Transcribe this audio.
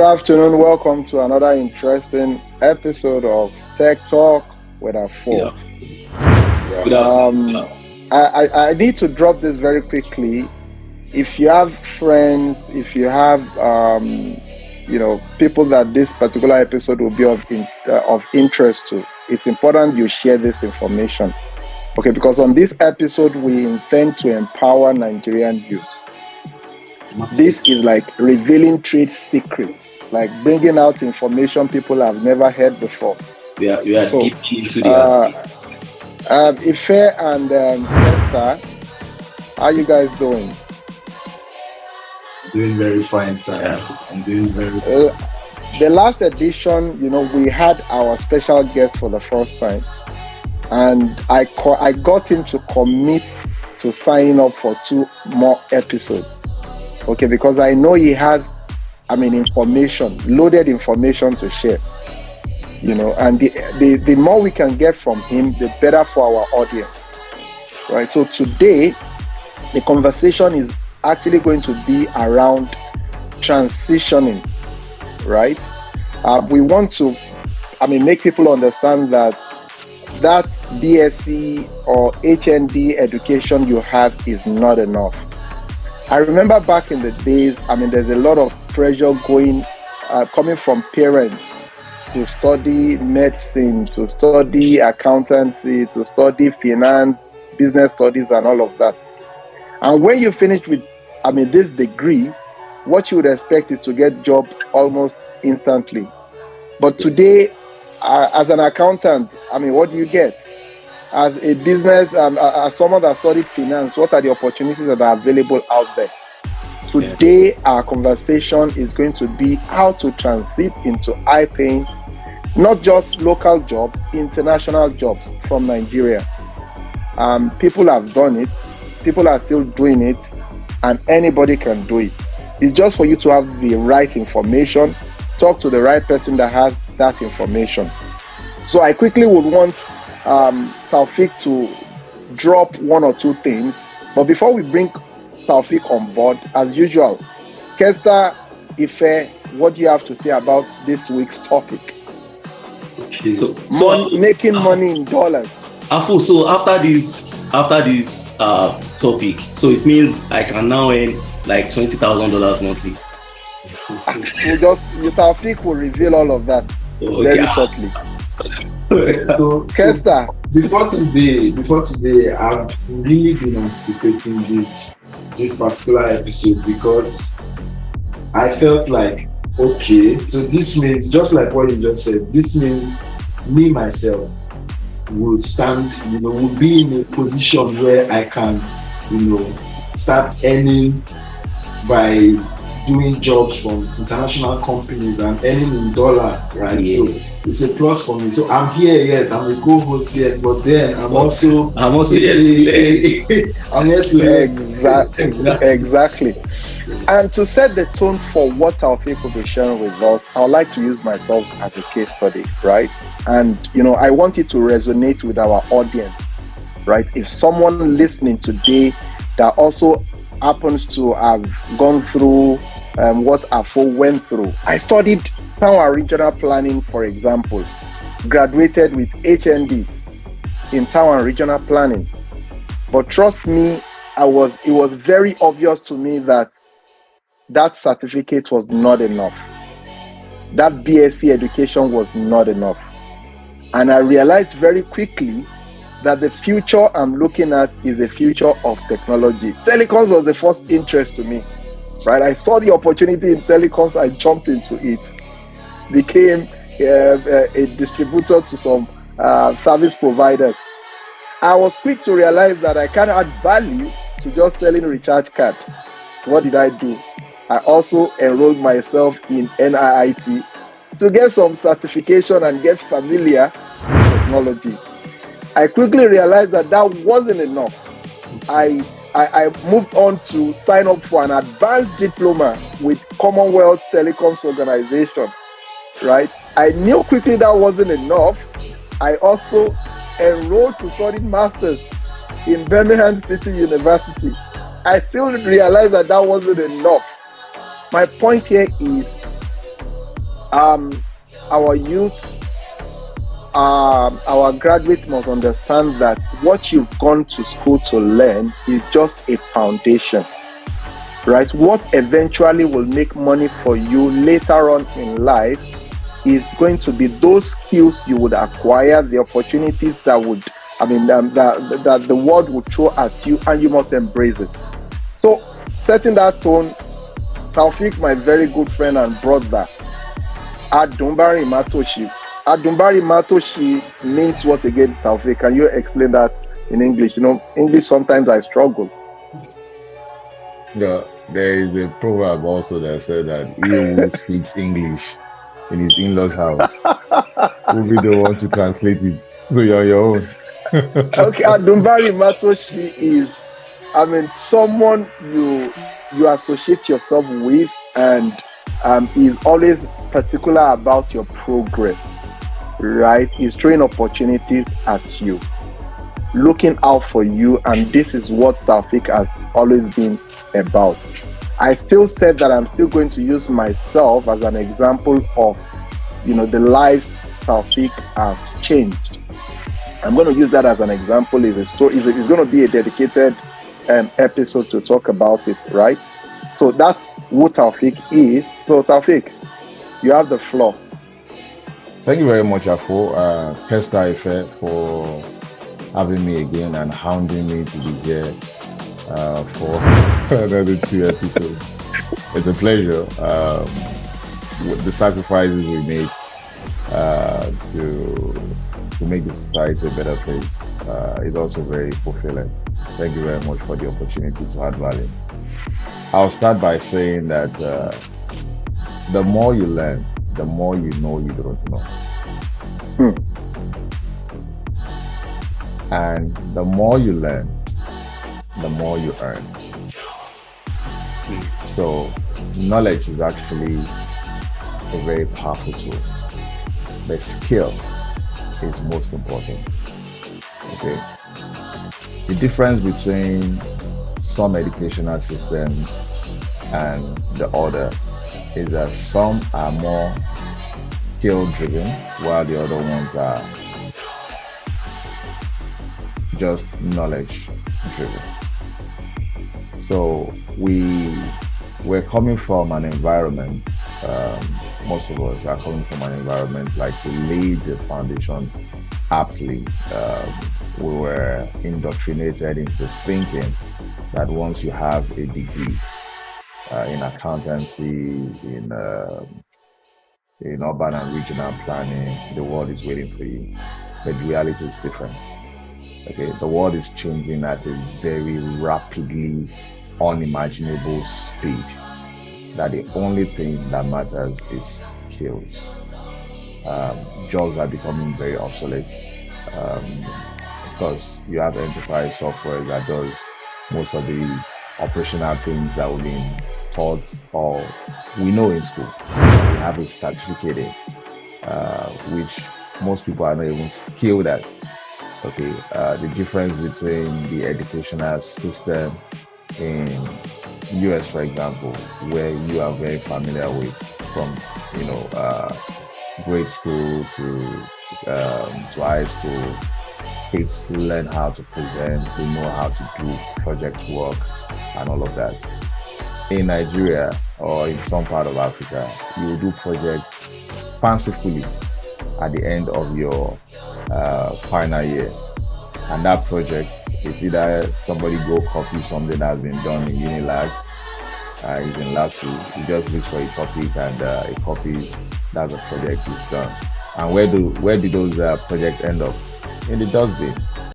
Good afternoon. Welcome to another interesting episode of Techtalk with Afo. Good afternoon. I need to drop this very quickly. If you have friends, if you have people that this particular episode will be of interest to, it's important you share this information. Okay, because on this episode we intend to empower Nigerian youth. This is like revealing trade secrets, like bringing out information people have never heard before. We are deep into the Ife and Esther, how are you guys doing? Doing very fine, sir. I'm doing very well. The last edition, we had our special guest for the first time, and I got him to commit to signing up for 2 more episodes. Okay, because I know he has, information, loaded information to share. And the more we can get from him, the better for our audience. Right. So today, the conversation is actually going to be around transitioning. Right. We want to, make people understand that BSc or HND education you have is not enough. I remember back in the days, there's a lot of pressure coming from parents to study medicine, to study accountancy, to study finance, business studies, and all of that. And when you finish with, this degree, what you would expect is to get job almost instantly. But today, as an accountant, what do you get? As a business, as someone that studied finance, what are the opportunities that are available out there? Today, our conversation is going to be how to transit into high-paying, not just local jobs, international jobs from Nigeria. People have done it, people are still doing it, and anybody can do it. It's just for you to have the right information, talk to the right person that has that information. So I quickly would want Taufik to drop 1 or 2 things, but before we bring Taufik on board, as usual, Kester, Ife, what do you have to say about this week's topic? Okay. So making money in dollars. Afo, so after this topic, so it means I can now earn like $20,000 monthly. Taufik will reveal all of that very shortly. So Kester, before today, I've really been anticipating this particular episode because I felt like, okay, so this means, just like what you just said, this means me myself will be in a position where I can, start earning by doing jobs from international companies and earning in dollars, right? Yes. So it's a plus for me. So I'm here, yes, I'm a co-host here, but then I'm also here to I'm here to exactly. And to set the tone for what Taufik will be sharing with us, I would like to use myself as a case study, right? And I want it to resonate with our audience, right? If someone listening today that also happens to have gone through what Afo went through. I studied town and regional planning, for example, graduated with HND in town and regional planning. But trust me, it was very obvious to me that certificate was not enough. That BSc education was not enough. And I realized very quickly that the future I'm looking at is a future of technology. Telecoms was the first interest to me, right? I saw the opportunity in telecoms, I jumped into it. Became a distributor to some service providers. I was quick to realize that I can't add value to just selling a recharge card. What did I do? I also enrolled myself in NIIT to get some certification and get familiar with technology. I quickly realized that wasn't enough. I moved on to sign up for an advanced diploma with Commonwealth Telecoms Organization, right? I knew quickly that wasn't enough. I also enrolled to study masters in Birmingham City University. I still realized that wasn't enough. My point here is Um, our youth, our graduates must understand that what you've gone to school to learn is just a foundation, right? What eventually will make money for you later on in life is going to be those skills you would acquire, the opportunities that would, that the world would throw at you, and you must embrace it. So, setting that tone, Taufik, my very good friend and brother, Adumbari Matoshi. Adumbari Matoshi means what again, Taufik? Can you explain that in English? English sometimes I struggle. Yeah, there is a proverb also that said that he who speaks English in his in-laws' house will be the one to translate it. So you're on your own. Okay, Adumbari Matoshi is, someone you associate yourself with, and is always particular about your progress, right? He's throwing opportunities at you, looking out for you, and this is what Taufik has always been about. I still said that I'm still going to use myself as an example of, the lives Taufik has changed. I'm going to use that as an example. It's going to be a dedicated episode to talk about it, right? So that's who Taufik is. So Taufik, you have the floor. Thank you very much, Afo. Pesta Ife, for having me again and hounding me to be here for another 2 episodes. It's a pleasure. The sacrifices we make to make the society a better place is also very fulfilling. Thank you very much for the opportunity to add value. I'll start by saying that the more you learn, the more you know you don't know. And the more you learn, the more you earn. So knowledge is actually a very powerful tool. The skill is most important. Okay. The difference between some educational systems and the other is that some are more skill driven while the other ones are just knowledge driven. So we're coming from an environment, most of us are coming from an environment like to lay the foundation aptly. We were indoctrinated into thinking that once you have a degree in accountancy, in urban and regional planning, the world is waiting for you. But reality is different. Okay, the world is changing at a very rapidly unimaginable speed, that the only thing that matters is skills. Jobs are becoming very obsolete because you have enterprise software that does most of the operational things that we've been taught or we know in school. We have a certificate which most people are not even skilled at. Okay, the difference between the educational system in US, for example, where you are very familiar with from grade school to high school, kids learn how to present, they know how to do project work and all of that. In Nigeria or in some part of Africa, you will do projects fancifully at the end of your final year, and that project is either somebody go copy something that has been done in Unilag, is in LASU, you just look for a topic and it copies, that the project is done. And where do those projects end up? In the dustbin.